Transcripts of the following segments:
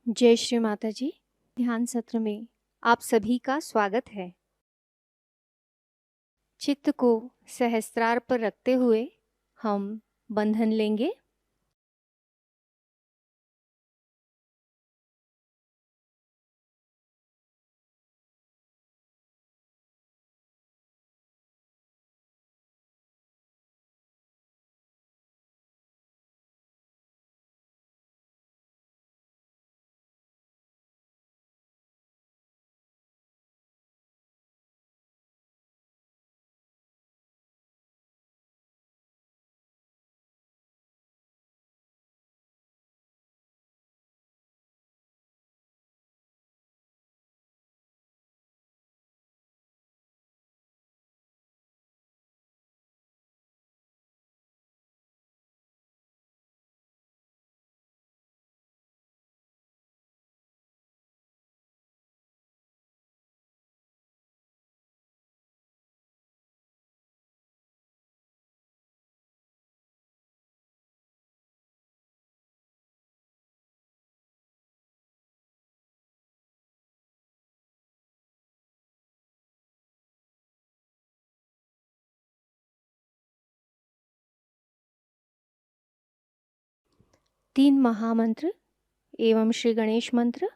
जय श्री माताजी। ध्यान सत्र में आप सभी का स्वागत है। चित्त को सहस्त्रार पर रखते हुए हम बंधन लेंगे। तीन महामंत्र एवं श्री गणेश मंत्र।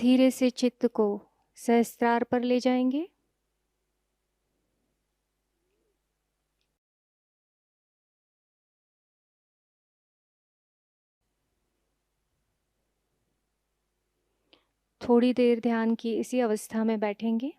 धीरे से चित्त को सहस्त्रार पर ले जाएंगे। थोड़ी देर ध्यान की इसी अवस्था में बैठेंगे।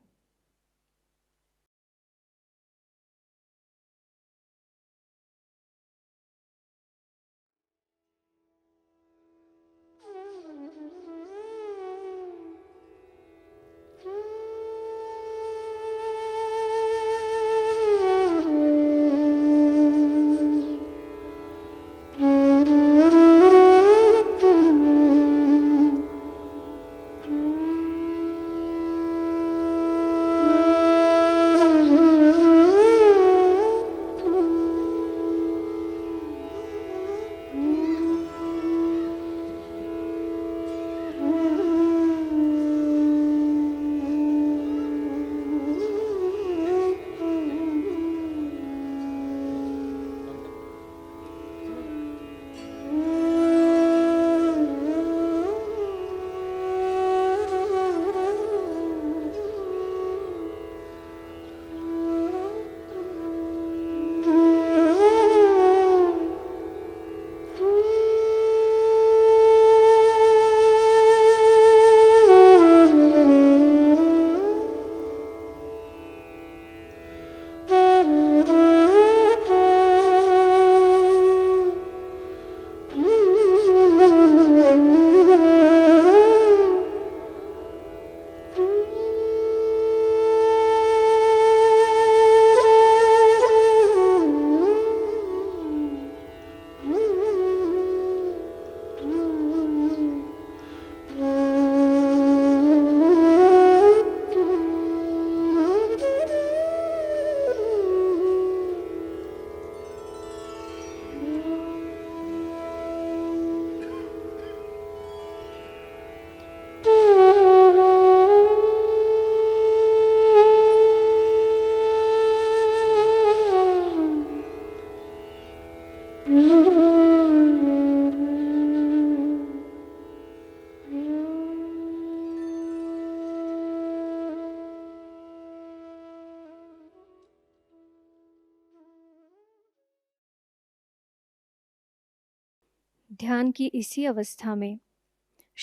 ध्यान की इसी अवस्था में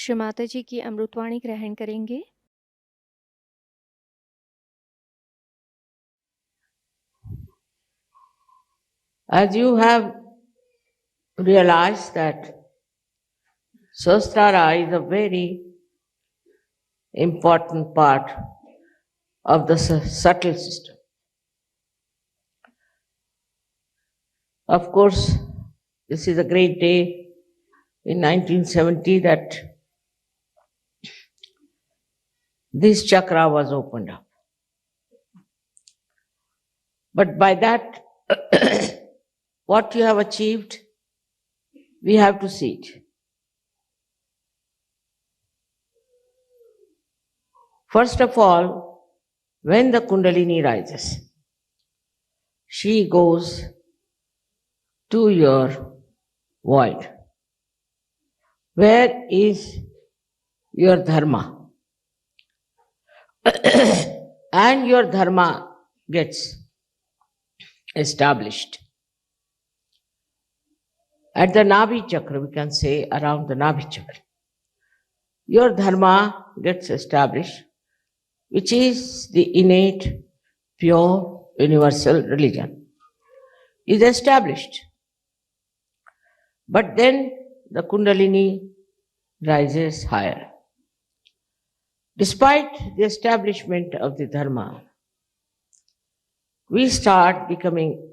श्री माताजी की अमृतवाणी ग्रहण करेंगे। As you have realized that Sahasrara is a very important part of the subtle system. Of course, this is a great day in 1970 that this chakra was opened up. But by that, what you have achieved, we have to see it. First of all, when the Kundalini rises, she goes to your void. Where is your dharma? And your dharma gets established. At the Nabhi chakra, we can say around the Nabhi chakra, your dharma gets established, which is the innate, pure, universal religion, is established. But then the Kundalini rises higher. Despite the establishment of the dharma, we start becoming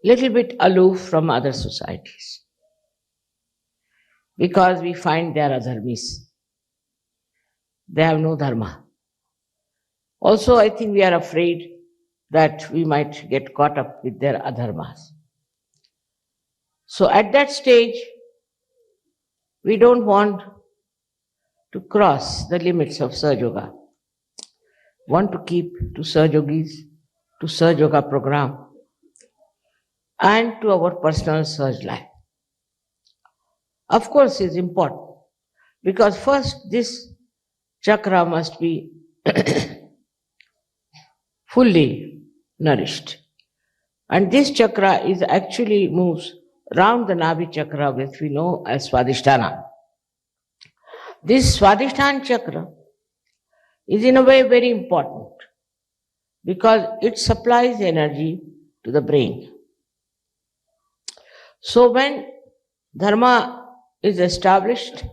little bit aloof from other societies because we find they are adharmis. They have no dharma. Also, I think we are afraid that we might get caught up with their adharmas. So at that stage, we don't want to cross the limits of Sahajayoga. Want to keep to Sahajogis, to Sahajayoga program, and to our personal Sahaj life. Of course, it's important Because first this chakra must be fully nourished. And this chakra is actually moves round the Nabhi chakra, which we know as Swadhisthana. This Swadhisthana chakra is in a way very important because it supplies energy to the brain. So when dharma is established,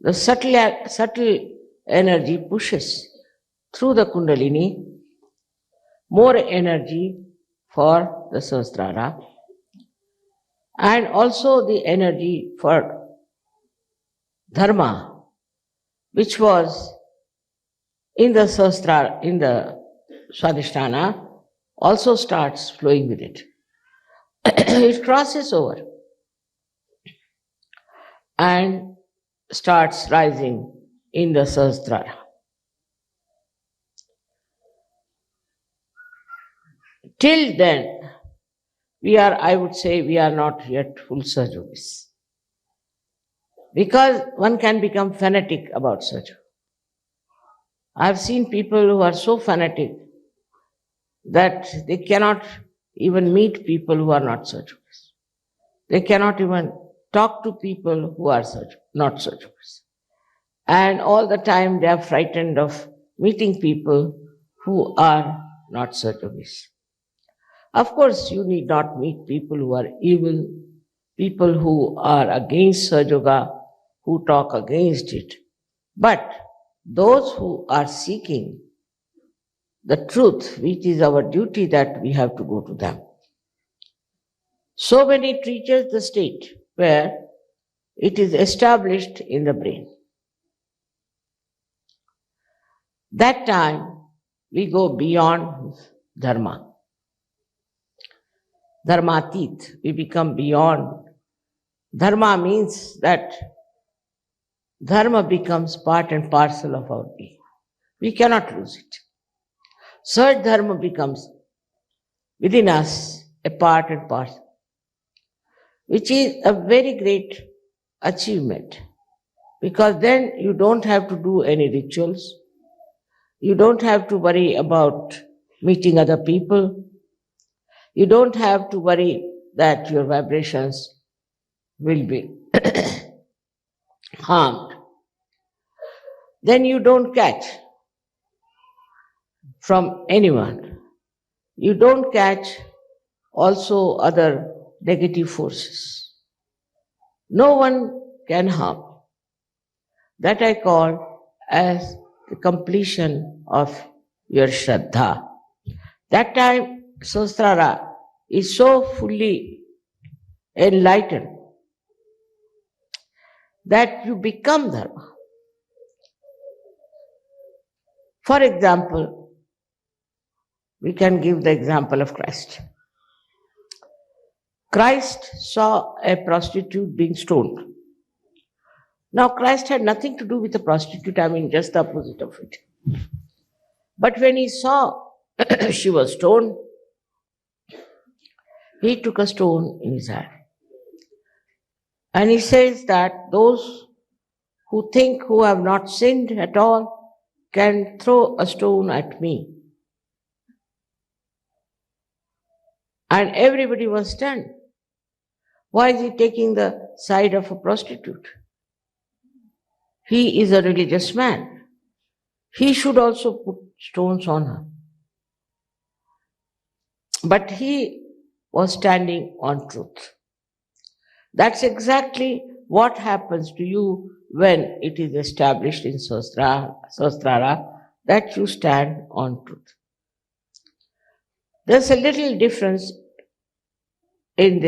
the subtle energy pushes through the kundalini more energy for the Sahasrara and also the energy for dharma, which was in the Sahasrara, in the Swadhisthana, also starts flowing with it. It crosses over and starts rising in the Sahasrara. Till then, I would say, we are not yet full Sahajogis. Because one can become fanatic about Sahaja. I've seen people who are so fanatic that they cannot even meet people who are not Sahajogis. They cannot even talk to people who are not Sahajogis. And all the time they are frightened of meeting people who are not Sahajogis. Of course, you need not meet people who are evil, people who are against Sahaja, who talk against it. But those who are seeking the truth, which is our duty, that we have to go to them. So when it reaches the state where it is established in the brain, that time we go beyond dharma. Dharmatit, we become beyond. Dharma means that dharma becomes part and parcel of our being. We cannot lose it. Such dharma becomes within us a part and parcel, which is a very great achievement, because then you don't have to do any rituals. You don't have to worry about meeting other people. You don't have to worry that your vibrations will be harmed. Then you don't catch from anyone. You don't catch also other negative forces. No one can harm. That I call as the completion of your Shraddha. That time Sahasrara is so fully enlightened that you become dharma. For example, we can give the example of Christ. Christ saw a prostitute being stoned. Now, Christ had nothing to do with the prostitute, just the opposite of it. But when he saw she was stoned, he took a stone in his hand. And he says that those who think who have not sinned at all can throw a stone at me. And everybody was stunned. Why is he taking the side of a prostitute? He is a religious man. He should also put stones on her. But he was standing on truth. That's exactly what happens to you when it is established in Sahasrara, that you stand on truth. There's a little difference in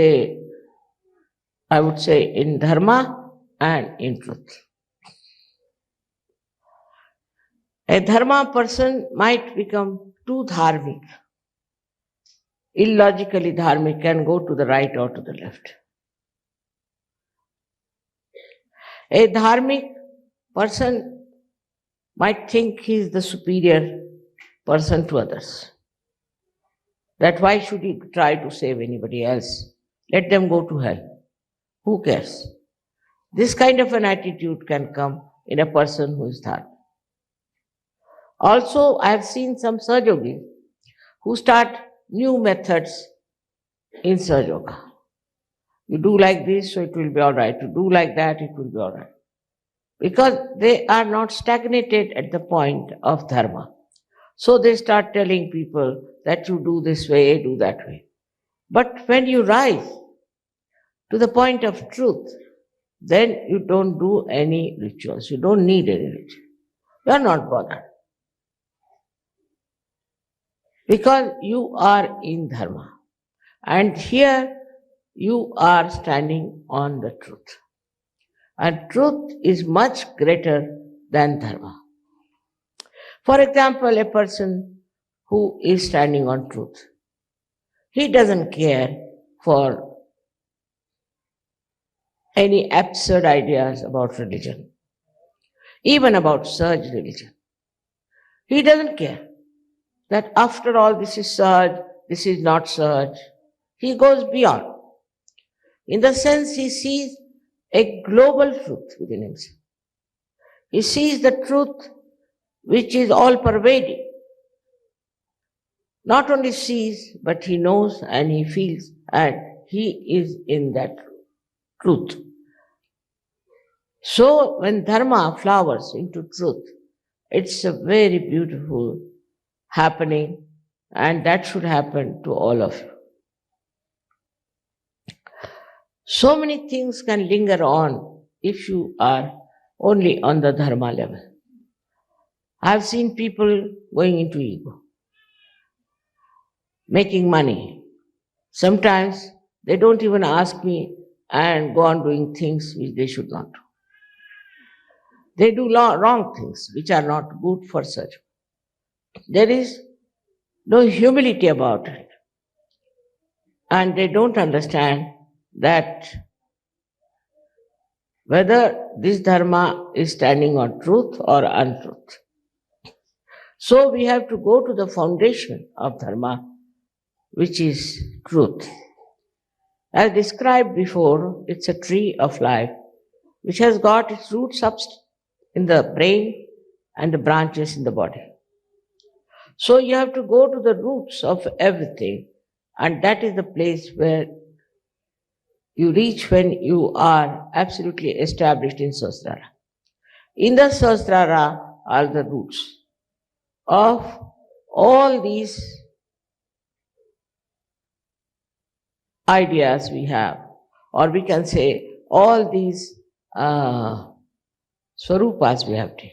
in dharma and in truth. A dharma person might become too dharmic, illogically dharmic, can go to the right or to the left. A dharmic person might think he is the superior person to others. That why should he try to save anybody else? Let them go to hell. Who cares? This kind of an attitude can come in a person who is dharma. Also, I have seen some Sahajogis who start new methods in Sahajayoga. You do like this, so it will be all right. You do like that, it will be all right. Because they are not stagnated at the point of dharma. So they start telling people that you do this way, do that way. But when you rise to the point of truth, then you don't do any rituals. You don't need any ritual. You are not bothered. Because you are in dharma. And here you are standing on the truth. And truth is much greater than dharma. For example, a person who is standing on truth, he doesn't care for any absurd ideas about religion, even about Sahaj religion. He doesn't care that after all this is Sahaj, this is not Sahaj. He goes beyond. In the sense he sees a global truth within himself. He sees the truth which is all pervading. Not only sees, but he knows and he feels, and he is in that truth. So when dharma flowers into truth, it's a very beautiful happening, and that should happen to all of you. So many things can linger on if you are only on the dharma level. I've seen people going into ego, making money. Sometimes they don't even ask me and go on doing things which they should not do. They do wrong things which are not good for such. There is no humility about it. And they don't understand that whether this dharma is standing on truth or untruth. So we have to go to the foundation of dharma, which is truth. As described before, it's a tree of life which has got its roots up in the brain and the branches in the body. So you have to go to the roots of everything, and that is the place where you reach when you are absolutely established in Sahasrara. In the Sahasrara are the roots of all these ideas we have, or we can say all these swarupas we have taken.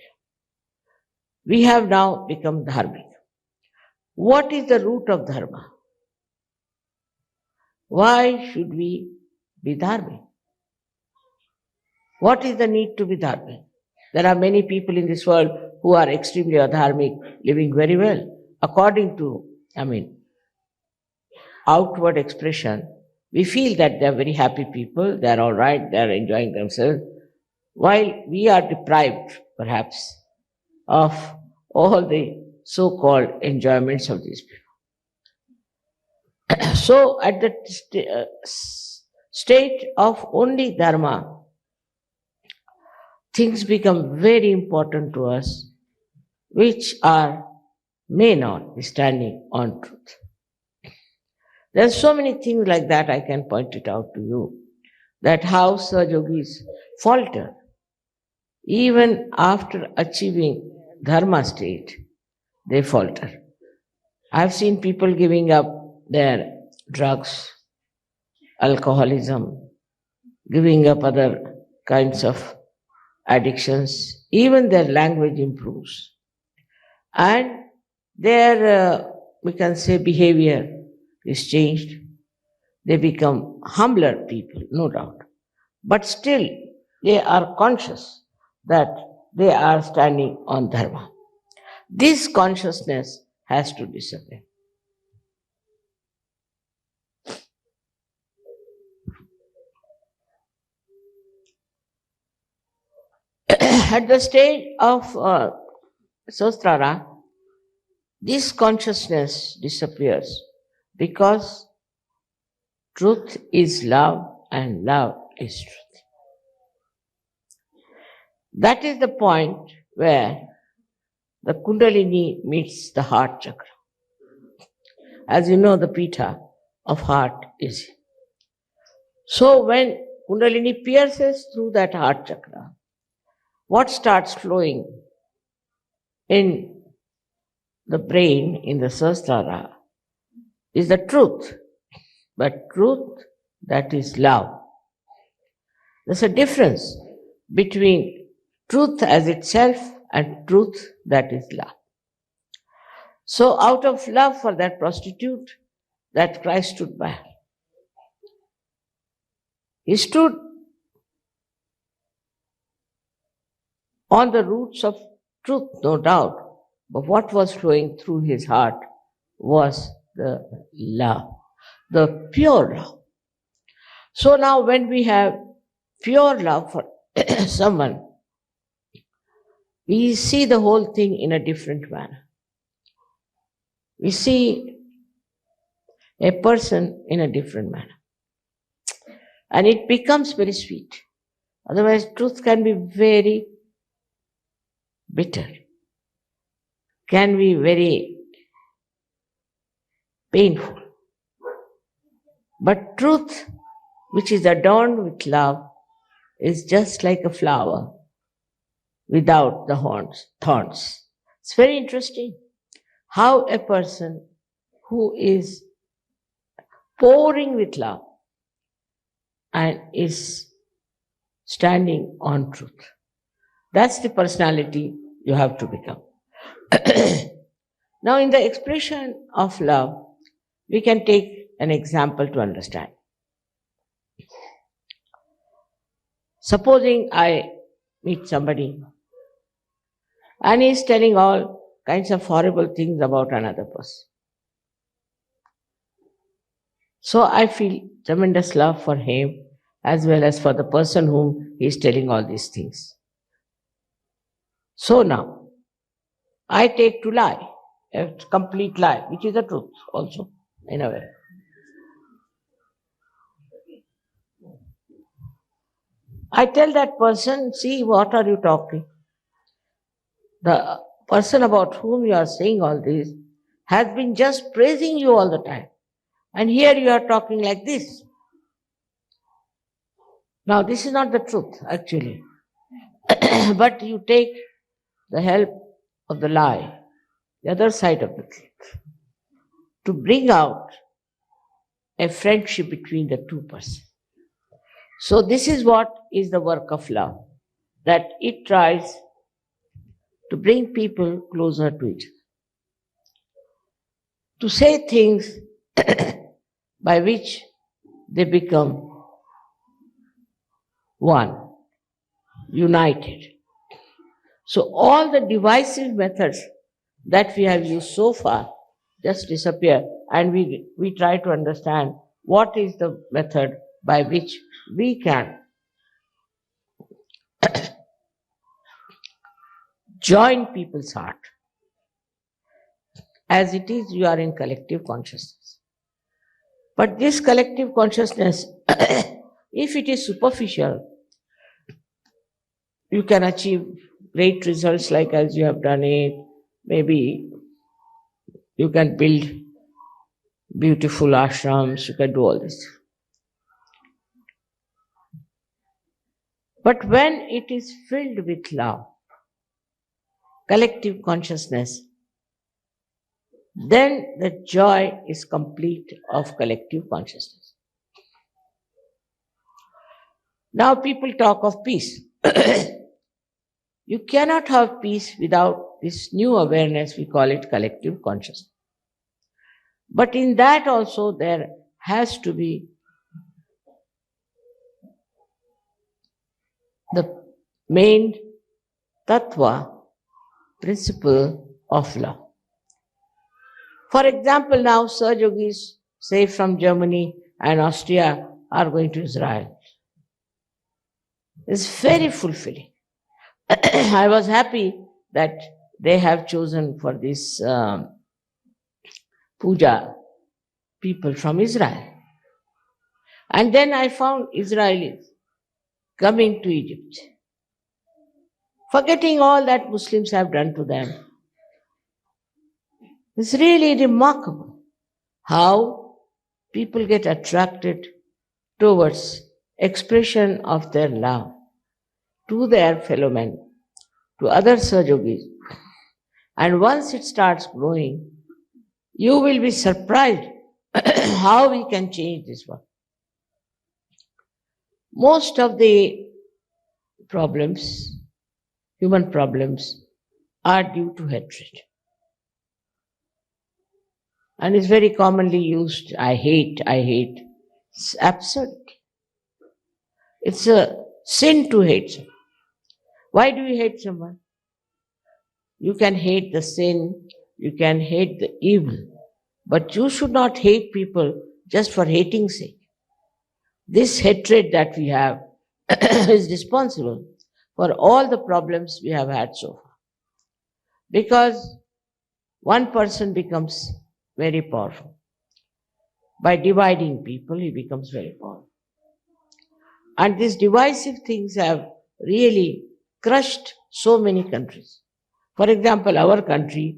We have now become dharmic. What is the root of dharma? Why should we be dharmic? What is the need to be dharmic? There are many people in this world who are extremely adharmic, living very well. According to, outward expression, we feel that they are very happy people, they are all right, they are enjoying themselves, while we are deprived, perhaps, of all the so-called enjoyments of these people. So, at the state of only dharma, things become very important to us, which may not be standing on truth. There are so many things like that I can point it out to you, that how Sahajogis falter even after achieving dharma state, they falter. I've seen people giving up their drugs, alcoholism, giving up other kinds of addictions, even their language improves. And their, we can say, behavior is changed. They become humbler people, no doubt. But still, they are conscious that they are standing on dharma. This consciousness has to disappear. At the stage of Sahasrara, this consciousness disappears because truth is love and love is truth. That is the point where the Kundalini meets the heart chakra. As you know, the pita of heart is. So when Kundalini pierces through that heart chakra, what starts flowing in the brain, in the Sahasrara, is the truth. But truth that is love. There's a difference between truth as itself and truth that is love. So out of love for that prostitute, that Christ stood by. He stood on the roots of truth, no doubt, but what was flowing through his heart was the love, the pure love. So now when we have pure love for someone, we see the whole thing in a different manner. We see a person in a different manner. And it becomes very sweet. Otherwise, truth can be very bitter, can be very painful. But truth, which is adorned with love, is just like a flower without the thorns. It's very interesting how a person who is pouring with love and is standing on truth. That's the personality you have to become. Now, in the expression of love, we can take an example to understand. Supposing I meet somebody and he's telling all kinds of horrible things about another person. So I feel tremendous love for him as well as for the person whom he is telling all these things. So now, I take to lie, a complete lie, which is the truth also, in a way. I tell that person, see, what are you talking? The person about whom you are saying all this has been just praising you all the time. And here you are talking like this. Now, this is not the truth, actually. But you take the help of the lie, the other side of the truth, to bring out a friendship between the two persons. So this is what is the work of love, that it tries to bring people closer to each other, to say things by which they become one, united. So all the divisive methods that we have used so far just disappear, and we try to understand what is the method by which we can join people's heart. As it is, you are in collective consciousness. But this collective consciousness, if it is superficial, you can achieve great results like as you have done it. Maybe you can build beautiful ashrams, you can do all this. But when it is filled with love, collective consciousness, then the joy is complete of collective consciousness. Now people talk of peace. You cannot have peace without this new awareness, we call it collective consciousness. But in that also there has to be the main tattva, principle of love. For example, now Sahajogis, say from Germany and Austria, are going to Israel. It's very fulfilling. I was happy that they have chosen for this Puja people from Israel. And then I found Israelis coming to Egypt. forgetting all that Muslims have done to them. It's really remarkable how people get attracted towards expression of their love to their fellow men, to other Sahajogis. And once it starts growing, you will be surprised how we can change this world. Most of the problems, human problems, are due to hatred. And it's very commonly used, I hate, I hate. It's absurd. It's a sin to hate someone. Why do you hate someone? You can hate the sin, you can hate the evil, but you should not hate people just for hating's sake. This hatred that we have is responsible for all the problems we have had so far. Because one person becomes very powerful. By dividing people, he becomes very powerful. And these divisive things have really crushed so many countries. For example, our country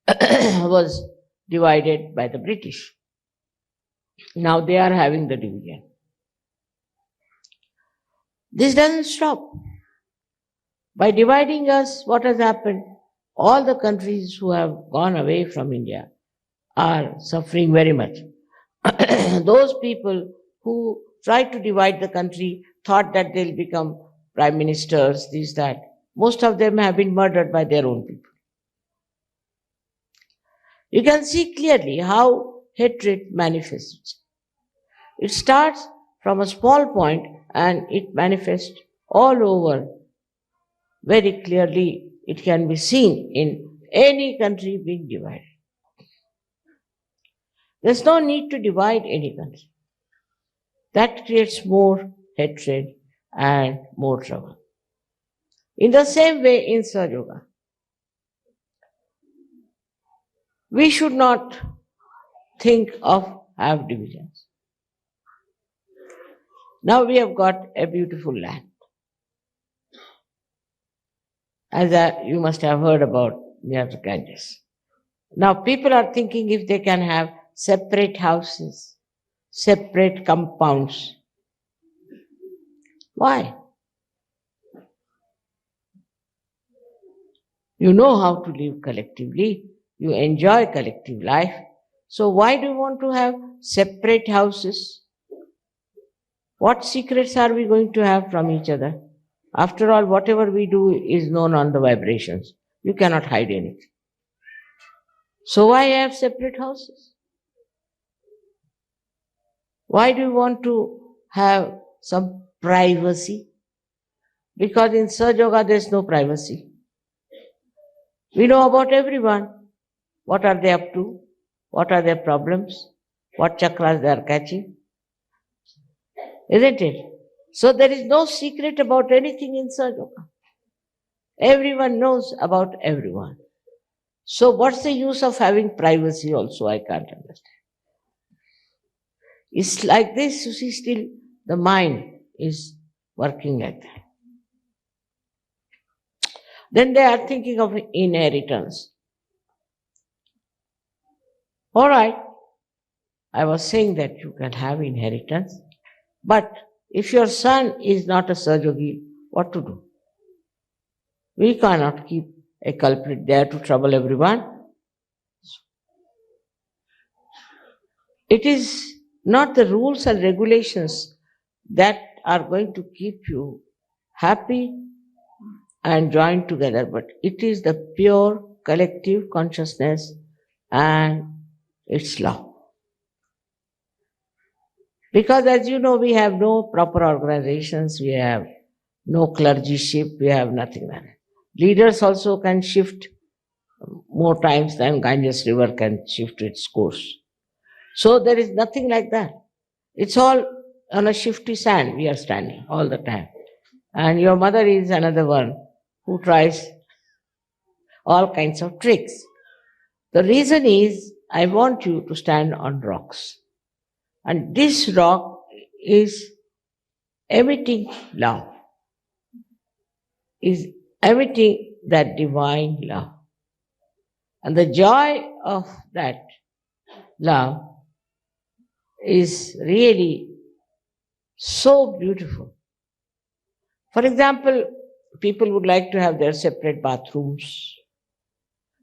was divided by the British. Now they are having the division. This doesn't stop. By dividing us, what has happened? All the countries who have gone away from India are suffering very much. Those people who tried to divide the country thought that they'll become prime ministers, this, that. Most of them have been murdered by their own people. You can see clearly how hatred manifests. It starts from a small point and it manifests all over. Very clearly, it can be seen in any country being divided. There's no need to divide any country. That creates more hatred and more trouble. In the same way, in Sahajayoga, we should not think of have divisions. Now we have got a beautiful land. As you must have heard about near the Ganges. Now people are thinking if they can have separate houses, separate compounds. Why? You know how to live collectively. You enjoy collective life. So why do you want to have separate houses? What secrets are we going to have from each other? After all, whatever we do is known on the vibrations. You cannot hide anything. So why have separate houses? Why do you want to have some privacy? Because in Sahajayoga there is no privacy. We know about everyone. What are they up to? What are their problems? What chakras they are catching? Isn't it? So there is no secret about anything in Sahajayoga. Everyone knows about everyone. So what's the use of having privacy also? I can't understand. It's like this, you see, still the mind is working like that. Then they are thinking of inheritance. All right, I was saying that you can have inheritance, but if your son is not a Sahajogi, what to do? We cannot keep a culprit there to trouble everyone. It is not the rules and regulations that are going to keep you happy and joined together, but it is the pure collective consciousness and its law. Because as you know, we have no proper organizations, we have no clergyship, we have nothing like that. Leaders also can shift more times than Ganges River can shift its course. So there is nothing like that. It's all on a shifty sand we are standing all the time. And your mother is another one who tries all kinds of tricks. The reason is, I want you to stand on rocks. And this rock is emitting love, is emitting that divine love. And the joy of that love is really so beautiful. For example, people would like to have their separate bathrooms,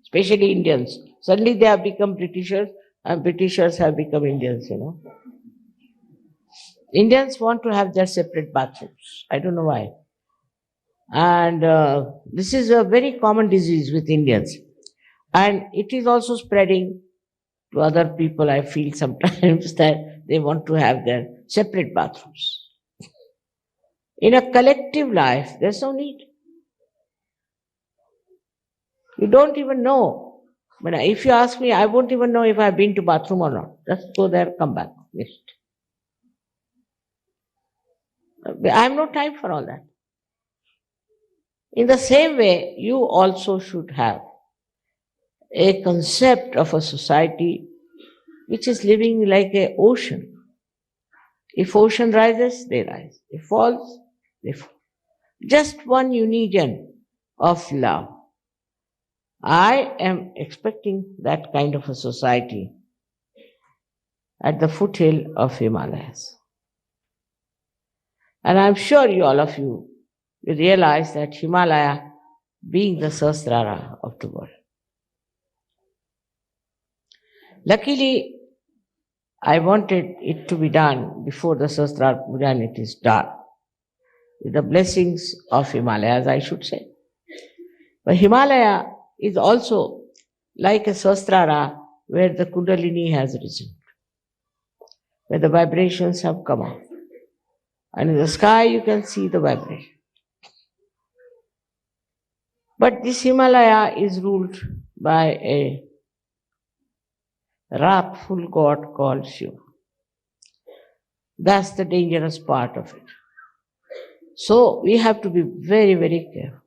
especially Indians. Suddenly they have become Britishers, and Britishers have become Indians, Indians want to have their separate bathrooms. I don't know why. And this is a very common disease with Indians. And it is also spreading to other people. I feel sometimes that they want to have their separate bathrooms. In a collective life, there's no need. You don't even know. But if you ask me, I won't even know if I've been to bathroom or not. Just go there, come back. Finished. I have no time for all that. In the same way, you also should have a concept of a society which is living like an ocean. If ocean rises, they rise. If falls, they fall. Just one union of love. I am expecting that kind of a society at the foothill of Himalayas. And I'm sure all of you will realize that Himalaya being the Sahasrara of the world. Luckily, I wanted it to be done before the Sahasrara Puja, and it is done. With the blessings of Himalayas, I should say. But Himalaya is also like a Sahasrara where the Kundalini has risen, where the vibrations have come out. And in the sky you can see the vibration. But this Himalaya is ruled by a wrathful god called Shiva. That's the dangerous part of it. So we have to be very, very careful.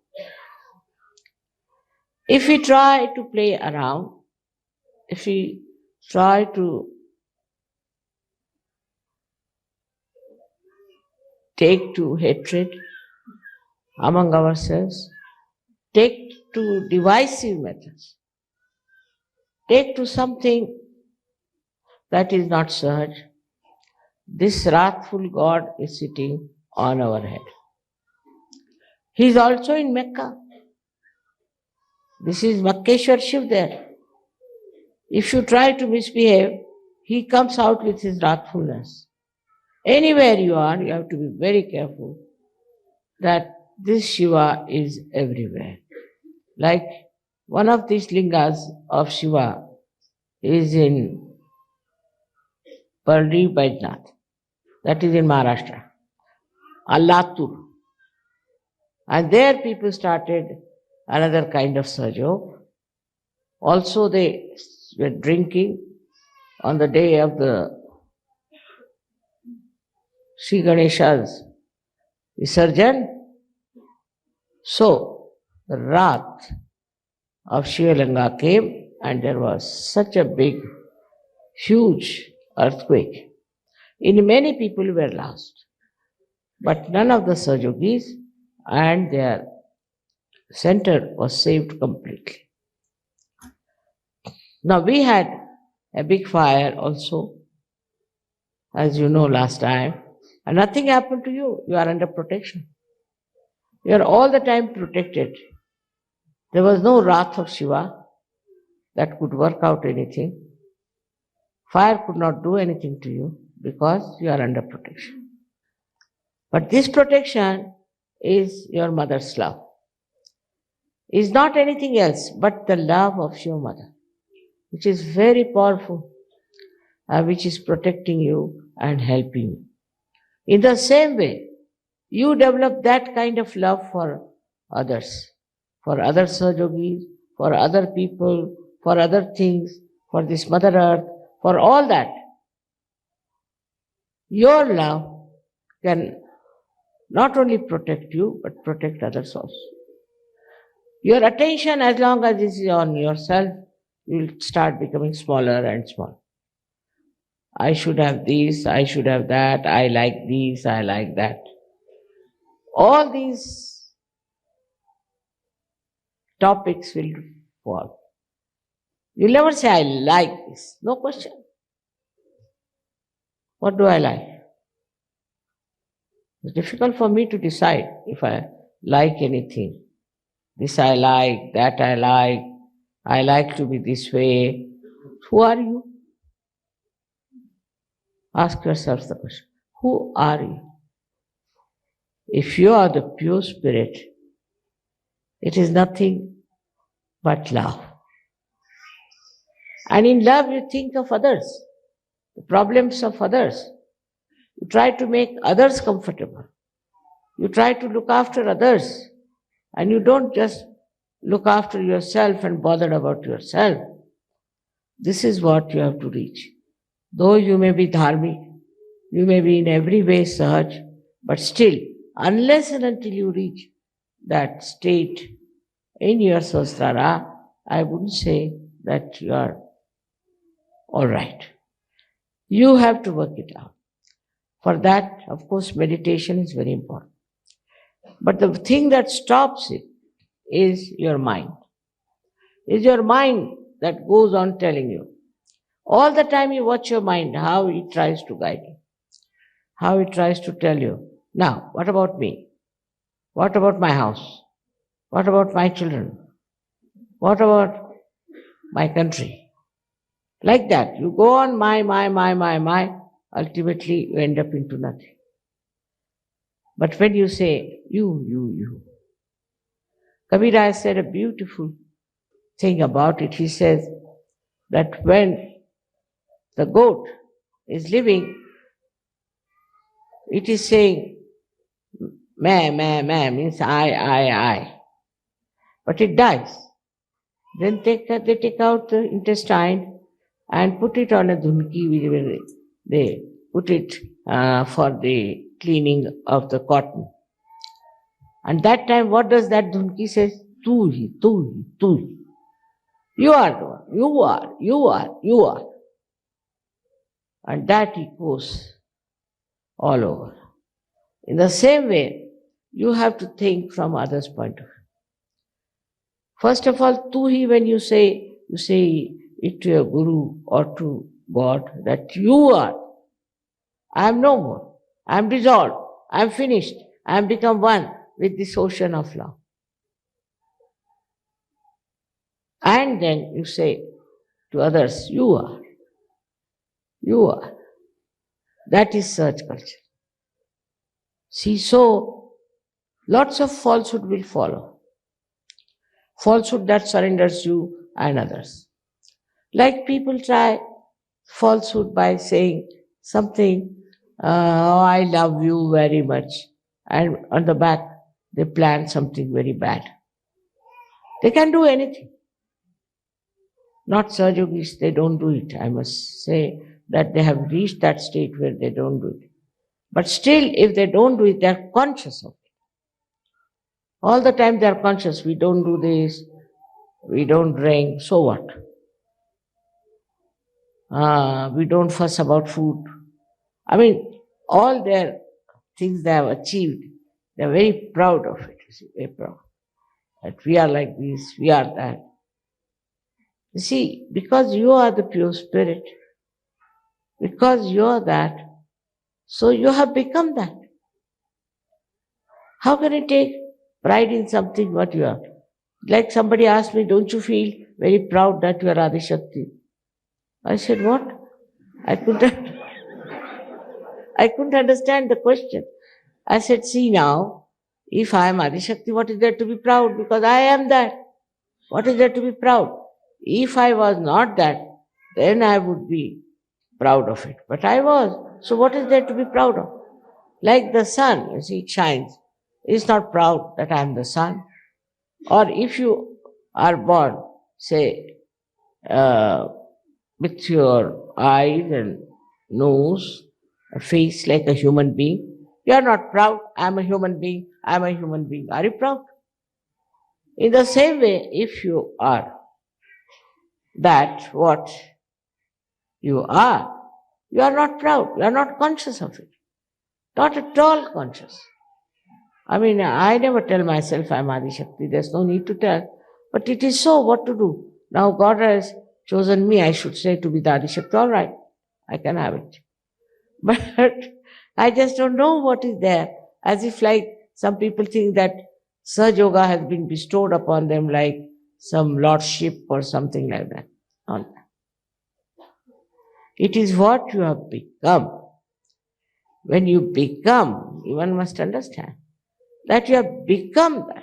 If we try to play around, if we try to take to hatred among ourselves, take to divisive methods, take to something that is not Sahaj, this wrathful God is sitting on our head. He is also in Mecca. This is Makkeshwar Shiv there. If you try to misbehave, he comes out with his wrathfulness. Anywhere you are, you have to be very careful that this Shiva is everywhere. Like one of these lingas of Shiva is in Parli Baidnath, that is in Maharashtra, Alatur. And there people started another kind of Sahajayoga. Also they were drinking on the day of the Sri Ganesha's Visarjan. So the wrath of Shivalanga came and there was such a big, huge earthquake. In many people were lost. But none of the Sahajogis and their center was saved completely. Now we had a big fire also, as you know last time, and nothing happened to you. You are under protection. You are all the time protected. There was no wrath of Shiva that could work out anything. Fire could not do anything to you because you are under protection. But this protection is your mother's love. Is not anything else but the love of your mother, which is very powerful, which is protecting you and helping you. In the same way, you develop that kind of love for others, for other Sahajogis, for other people, for other things, for this Mother Earth, for all that. Your love can not only protect you, but protect others also. Your attention, as long as it is on yourself, will start becoming smaller and smaller. I should have this, I should have that, I like this, I like that. All these topics will fall. You'll never say, I like this. No question. What do I like? It's difficult for me to decide if I like anything. This I like, that I like to be this way. Who are you? Ask yourself the question. Who are you? If you are the pure spirit, it is nothing but love. And in love, you think of others, the problems of others. You try to make others comfortable. You try to look after others. And you don't just look after yourself and bother about yourself. This is what you have to reach. Though you may be dharmic, you may be in every way sahaj, but still, unless and until you reach that state in your Sahasrara, I wouldn't say that you are all right. You have to work it out. For that, of course, meditation is very important. But the thing that stops it is your mind. It's your mind that goes on telling you. All the time you watch your mind, how it tries to guide you, how it tries to tell you, now, what about me? What about my house? What about my children? What about my country? Like that. You go on my. Ultimately, you end up into nothing. But when you say, you. Kabira has said a beautiful thing about it. He says that when the goat is living, it is saying, meh, means I. But it dies. Then they take out the intestine and put it on a dhunki where they put it for the cleaning of the cotton. And that time, what does that dhunki say? Tu hi. You are the one. You are. And that echoes all over. In the same way, you have to think from others' point of view. First of all, tu hi, when you say it to your guru or to God, that you are. I am no more. I am dissolved. I am finished. I am become one with this ocean of love. And then you say to others, you are. You are. That is search culture. See, so lots of falsehood will follow. Falsehood that surrenders you and others. Like people try falsehood by saying something, oh, I love you very much. And on the back, they plan something very bad. They can do anything. Not Sahajogis, they don't do it. I must say that they have reached that state where they don't do it. But still, if they don't do it, they are conscious of it. All the time they are conscious. We don't do this, we don't drink, so what? We don't fuss about food. I mean, all their things they have achieved, they are very proud of it. Very proud. That we are like this, we are that. You see, because you are the pure spirit, because you are that, so you have become that. How can you take pride in something what you are? Like somebody asked me, don't you feel very proud that you are Adi Shakti? I said, what? I couldn't understand the question. I said, see now, if I am Adi Shakti, what is there to be proud? Because I am that. What is there to be proud? If I was not that, then I would be proud of it. But I was. So what is there to be proud of? Like the sun, you see, it shines. It's not proud that I am the sun. Or if you are born, say, with your eyes and nose, a face like a human being, you are not proud. I am a human being. I am a human being. Are you proud? In the same way, if you are that what you are not proud. You are not conscious of it. Not at all conscious. I mean, I never tell myself I am Adi Shakti. There's no need to tell. But it is so, what to do? Now God has chosen me, I should say, to be the Adi Shakti. All right, I can have it. But I just don't know what is there. As if like some people think that Sahaja Yoga has been bestowed upon them like some lordship or something like that. No. It is what you have become. When you become, one must understand that you have become that.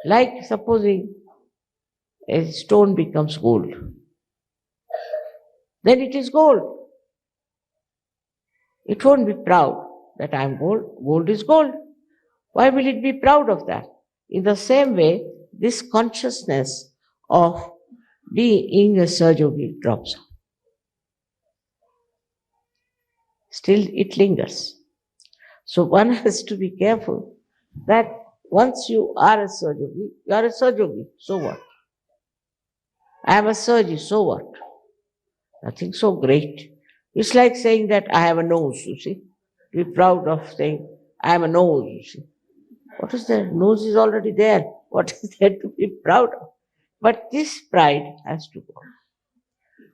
Like supposing a stone becomes gold, then it is gold. It won't be proud that I am gold. Gold is gold. Why will it be proud of that? In the same way, this consciousness of being a Sahaja Yogi drops off. Still, it lingers. So one has to be careful that once you are a Sahaja Yogi, you are a Sahaja Yogi. So what? I am a Sahaji. So what? Nothing so great. It's like saying that I have a nose, you see. Be proud of saying, I am a nose, you see. What is that? Nose is already there. What is there to be proud of? But this pride has to go.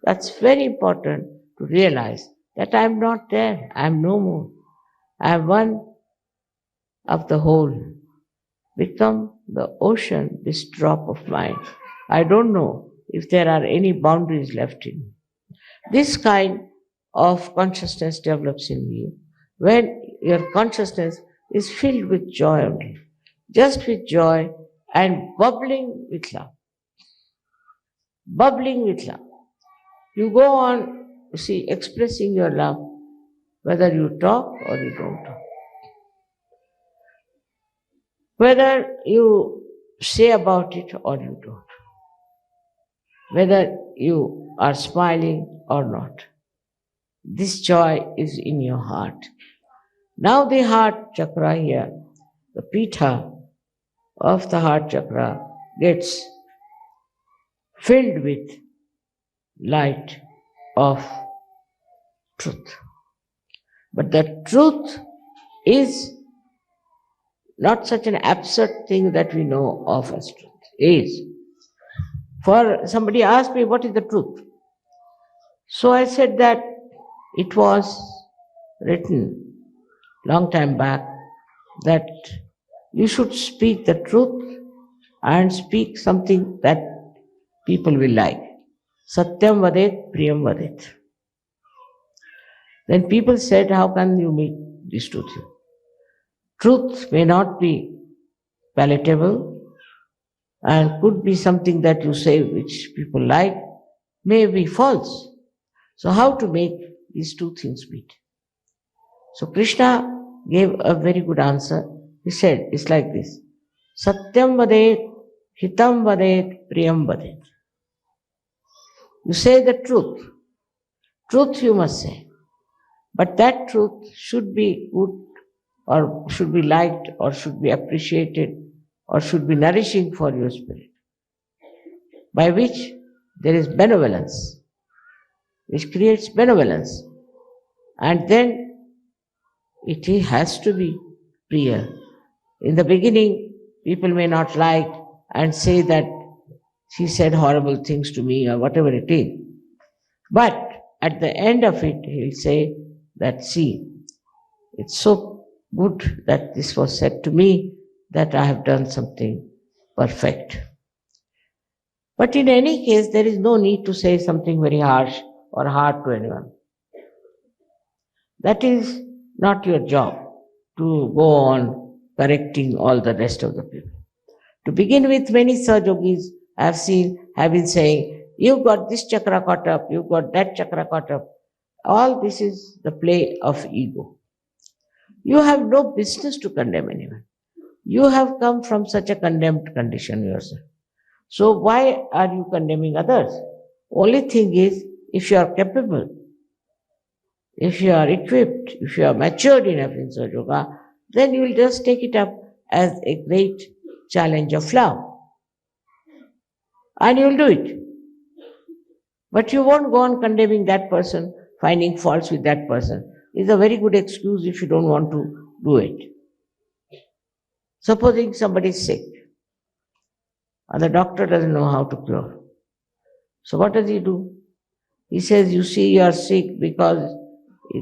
That's very important to realize that I am not there. I am no more. I am one of the whole. Become the ocean, this drop of mine. I don't know if there are any boundaries left in me. This kind of consciousness develops in you when your consciousness is filled with joy only, just with joy and bubbling with love. Bubbling with love. You go on, expressing your love, whether you talk or you don't talk. Whether you say about it or you don't. Whether you are smiling or not. This joy is in your heart. Now the heart chakra here, the pita of the heart chakra gets filled with light of truth. But the truth is not such an absurd thing that we know of as truth. Is. For somebody asked me, what is the truth? So I said that it was written long time back that you should speak the truth and speak something that people will like. Satyam vadet, priyam vadet. Then people said, how can you make this truth? Truth may not be palatable and could be something that you say which people like, may be false. So how to make these two things meet? So Krishna gave a very good answer. He said, it's like this. Satyam vadet, hitam vadet, priyam vadet. You say the truth. Truth you must say. But that truth should be good or should be liked or should be appreciated or should be nourishing for your spirit. By which there is benevolence, which creates benevolence. And then it has to be priya. In the beginning, people may not like and say that she said horrible things to me or whatever it is. But at the end of it, he'll say that, see, it's so good that this was said to me that I have done something perfect. But in any case, there is no need to say something very harsh or hard to anyone. That is not your job to go on correcting all the rest of the people. To begin with, many Sahaja Yogis I have seen have been saying, you've got this chakra caught up, you've got that chakra caught up. All this is the play of ego. You have no business to condemn anyone. You have come from such a condemned condition yourself. So why are you condemning others? Only thing is, if you are capable, if you are equipped, if you are matured enough in Sahaja Yoga, then you will just take it up as a great challenge of love. And you will do it. But you won't go on condemning that person, finding faults with that person. It's a very good excuse if you don't want to do it. Supposing somebody is sick. and the doctor doesn't know how to cure. So what does he do? He says, you see, you are sick because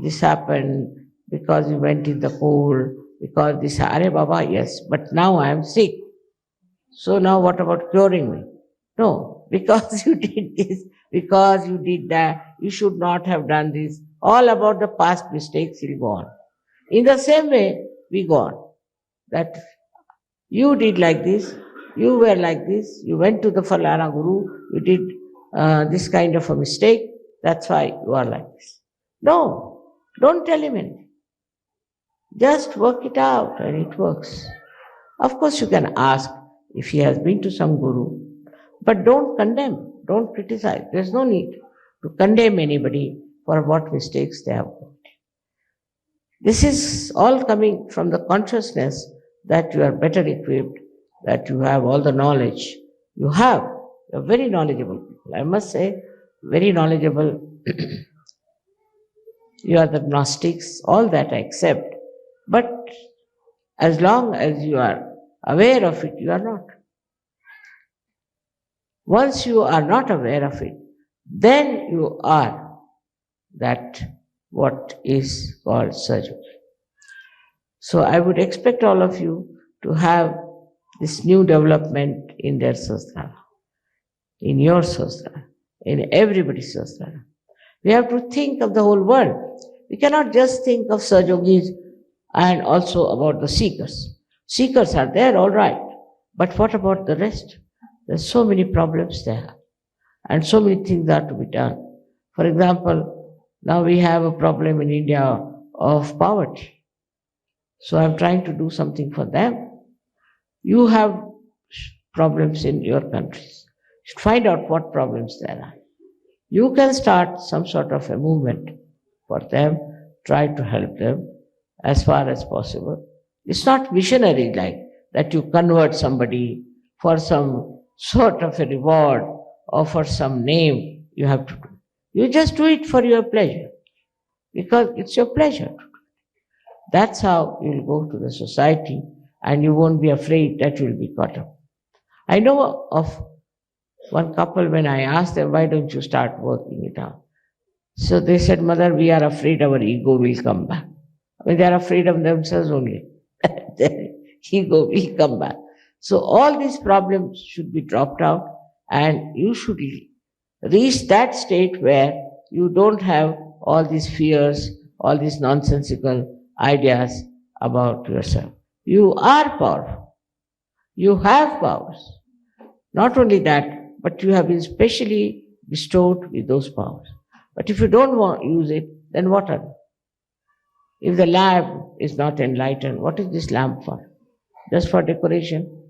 this happened, because you went in the cold, because this, Are Baba, yes, but now I am sick. So now what about curing me? No, because you did this, because you did that, you should not have done this. All about the past mistakes will go on. In the same way, we go on. That you did like this, you were like this, you went to the Falana Guru, you did this kind of a mistake, that's why you are like this. No, don't tell him anything. Just work it out and it works. Of course, you can ask if he has been to some guru, but don't condemn, don't criticize. There's no need to condemn anybody for what mistakes they have made. This is all coming from the consciousness that you are better equipped, that you have all the knowledge. You're very knowledgeable people. I must say, very knowledgeable. You are the Gnostics, all that I accept. But as long as you are aware of it, you are not. Once you are not aware of it, then you are that what is called Sahajayoga. So I would expect all of you to have this new development in their Sahasrara, in your Sahasrara, in everybody's Sahasrara. We have to think of the whole world. We cannot just think of Sahajogis and also about the seekers. Seekers are there, all right, but what about the rest? There's so many problems there, and so many things are to be done. For example, now we have a problem in India of poverty. So I'm trying to do something for them. You have problems in your countries. You should find out what problems there are. You can start some sort of a movement for them, try to help them as far as possible. It's not missionary like that you convert somebody for some sort of a reward or for some name you have to do. You just do it for your pleasure because it's your pleasure. That's how you'll go to the society and you won't be afraid that you'll be caught up. I know of one couple when I asked them, why don't you start working it out? So they said, Mother, we are afraid our ego will come back. I mean, they are afraid of themselves only. Their ego will come back. So all these problems should be dropped out and you should reach that state where you don't have all these fears, all these nonsensical ideas about yourself. You are powerful. You have powers. Not only that, but you have been specially bestowed with those powers. But if you don't want to use it, then what are they? If the lamp is not enlightened, what is this lamp for? Just for decoration?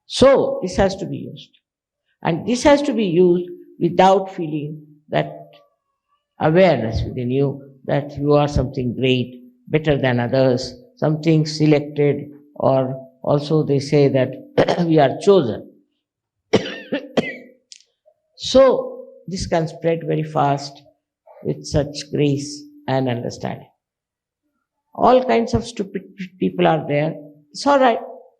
So, this has to be used. And this has to be used without feeling that awareness within you that you are something great, better than others, something selected, or also they say that we are chosen. So, this can spread very fast with such grace and understanding. All kinds of stupid people are there. It's all right.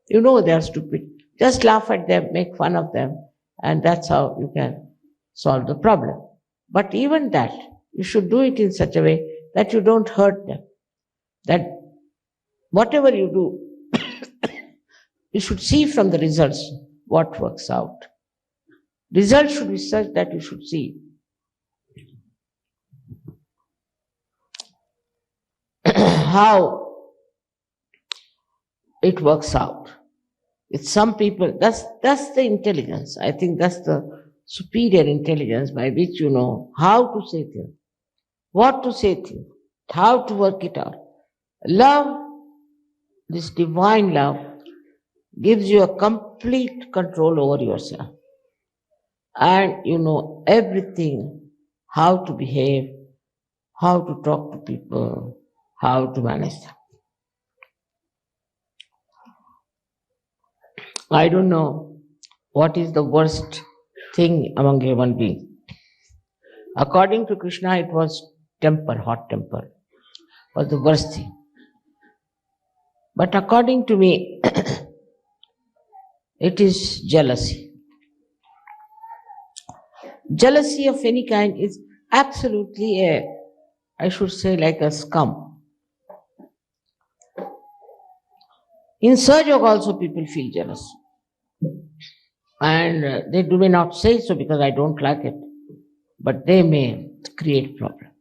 You know they are stupid. Just laugh at them, make fun of them, and that's how you can solve the problem. But even that, you should do it in such a way that you don't hurt them. That whatever you do, you should see from the results what works out. Results should be such that you should see how it works out. With some people, that's the intelligence. I think that's the superior intelligence by which you know how to say things, what to say things, how to work it out. Love, this divine love, gives you a complete control over yourself. And you know everything, how to behave, how to talk to people, how to manage them. I don't know what is the worst thing among human beings. According to Krishna, it was temper, hot temper, was the worst thing. But according to me, It is jealousy. Jealousy of any kind is absolutely I should say, like a scum. In Sahajayoga also people feel jealous. And they may not say so because I don't like it, but they may create problem.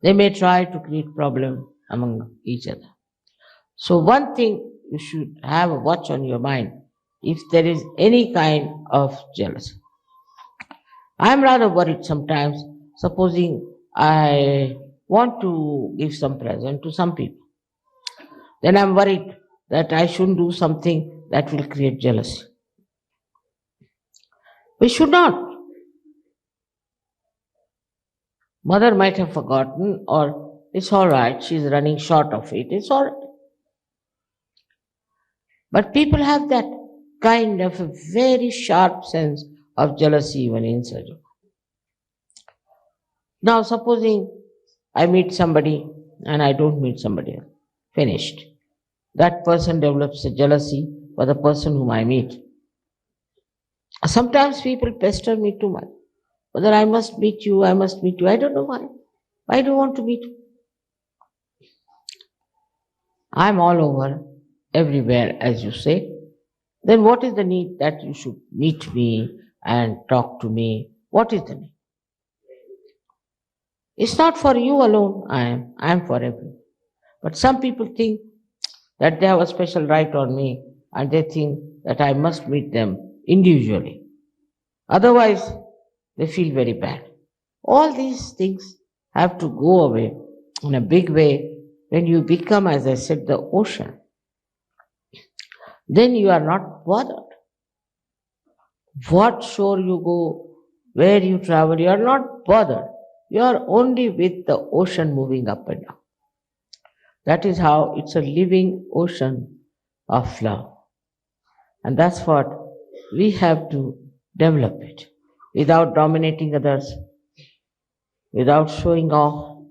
They may try to create problem among each other. So one thing you should have a watch on your mind if there is any kind of jealousy. I'm rather worried sometimes, supposing I want to give some present to some people. Then I'm worried that I shouldn't do something that will create jealousy. We should not. Mother might have forgotten, or it's all right, she's running short of it, it's all right. But people have that kind of a very sharp sense of jealousy even in Sahajayoga. Now, supposing I meet somebody and I don't meet somebody else, finished. That person develops a jealousy for the person whom I meet. Sometimes people pester me too much. Whether I must meet you, I must meet you. I don't know why. Why do you want to meet you? I'm all over, everywhere, as you say. Then what is the need that you should meet me and talk to me? What is the need? It's not for you alone, I am for everyone. But some people think that they have a special right on me and they think that I must meet them individually. Otherwise, they feel very bad. All these things have to go away in a big way when you become, as I said, the ocean. Then you are not bothered. What shore you go, where you travel, you are not bothered. You are only with the ocean moving up and down. That is how it's a living ocean of love. And that's what we have to develop it without dominating others, without showing off.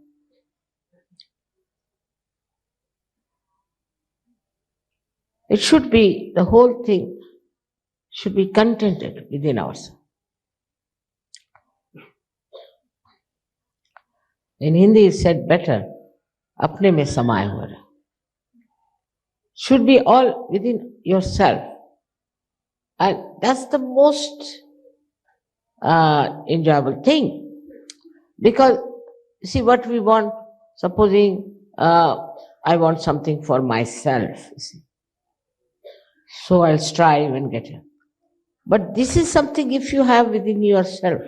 It should be, the whole thing should be contented within ourselves. In Hindi is said better, apne mein samaye hua rahe. Should be all within yourself. And that's the most enjoyable thing. Because, see, what we want, supposing I want something for myself, you see. So I'll strive and get it. But this is something if you have within yourself,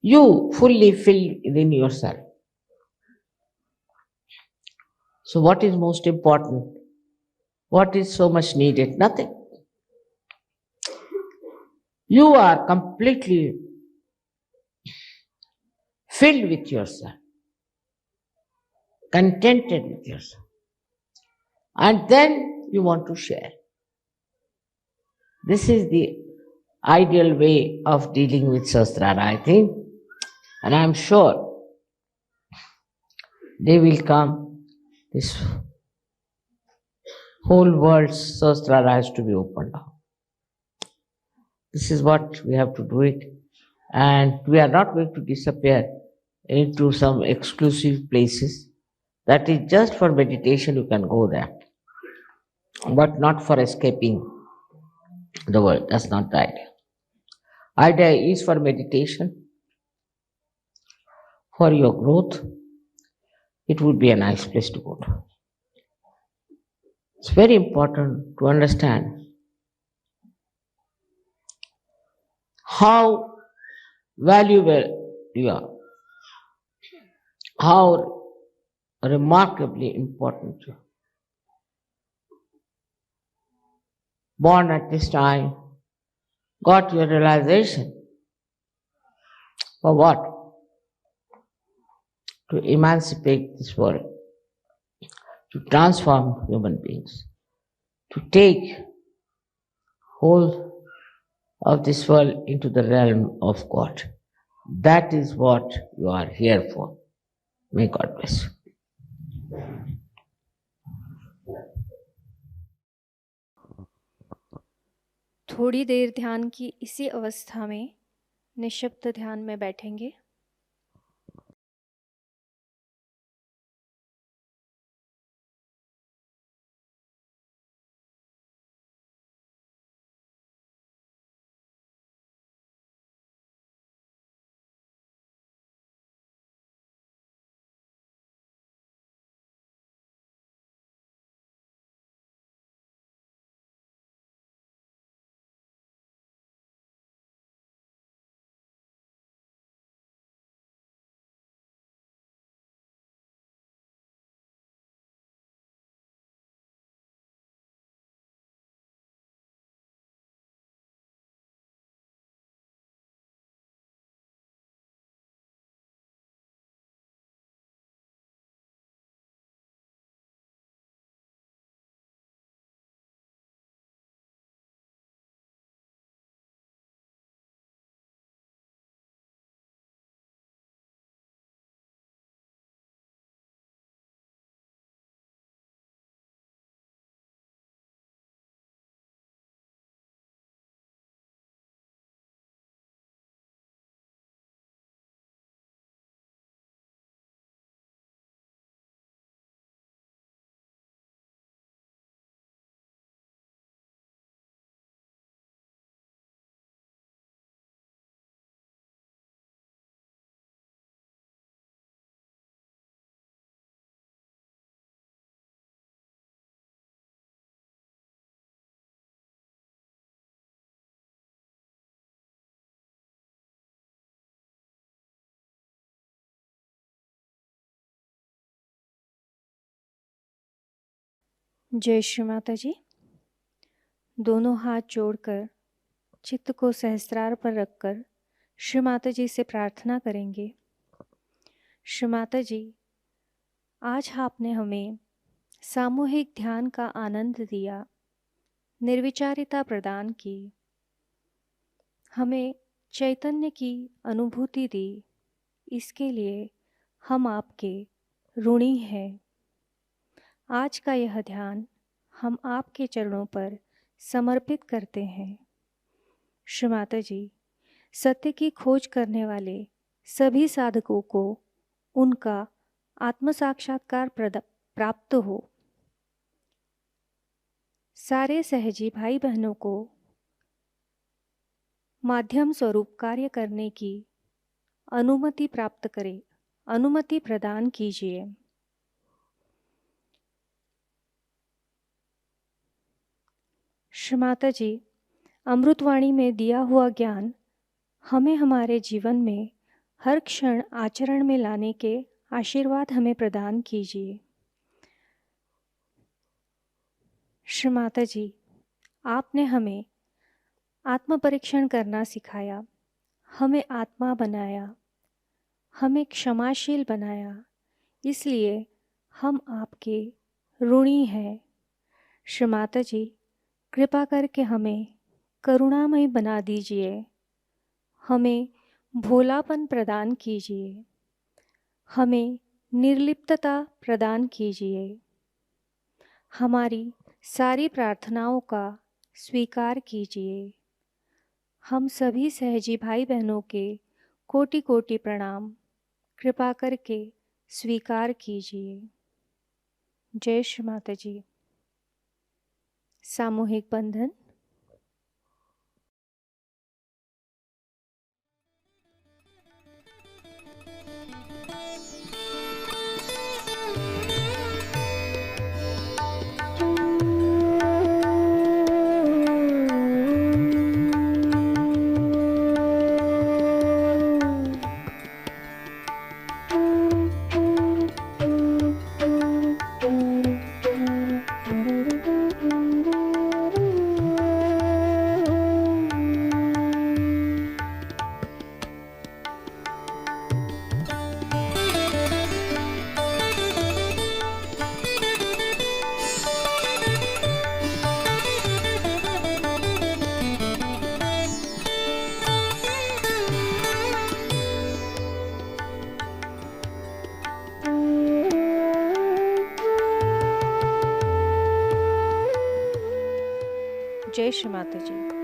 you fully filled within yourself. So what is most important? What is so much needed? Nothing. You are completely filled with yourself, contented with yourself. And then you want to share. This is the ideal way of dealing with Sahasrara, I think. And I'm sure they will come. This whole world's Sahasrara has to be opened up. This is what we have to do it. And we are not going to disappear into some exclusive places. That is just for meditation, you can go there. But not for escaping the world. That's not the idea. Idea is for meditation, for your growth. It would be a nice place to go to. It's very important to understand how valuable you are, how remarkably important you are. Born at this time, got your realization. For what? To emancipate this world, to transform human beings, to take whole of this world into the realm of God. That is what you are here for. May God bless you. थोड़ी देर ध्यान की इसी अवस्था में निःशब्द ध्यान में बैठेंगे। जय श्री माता जी। दोनों हाथ जोड़कर चित्त को सहस्त्रार पर रखकर श्री माता जी से प्रार्थना करेंगे। श्री माता जी, आज आपने हमें सामूहिक ध्यान का आनंद दिया, निर्विचारिता प्रदान की, हमें चैतन्य की अनुभूति दी। इसके लिए हम आपके ऋणी हैं। आज का यह ध्यान हम आपके चरणों पर समर्पित करते हैं। श्री माता जी, सत्य की खोज करने वाले सभी साधकों को उनका आत्म साक्षात्कार प्राप्त हो। सारे सहजी भाई बहनों को माध्यम स्वरूप कार्य करने की अनुमति प्राप्त करें, अनुमति प्रदान कीजिए। श्री माता जी, अमृतवाणी में दिया हुआ ज्ञान हमें हमारे जीवन में हर क्षण आचरण में लाने के आशीर्वाद हमें प्रदान कीजिए। श्री माता जी, आपने हमें आत्म परीक्षण करना सिखाया, हमें आत्मा बनाया, हमें क्षमाशील बनाया। इसलिए हम आपके ऋणी हैं। श्री माता जी, कृपा करके हमें करुणामय बना दीजिए, हमें भोलापन प्रदान कीजिए, हमें निर्लिप्तता प्रदान कीजिए। हमारी सारी प्रार्थनाओं का स्वीकार कीजिए। हम सभी सहजी भाई बहनों के कोटि कोटि प्रणाम कृपा करके स्वीकार कीजिए। जय श्री माता जी। सामूहिक बंधन। जय श्री माता जी।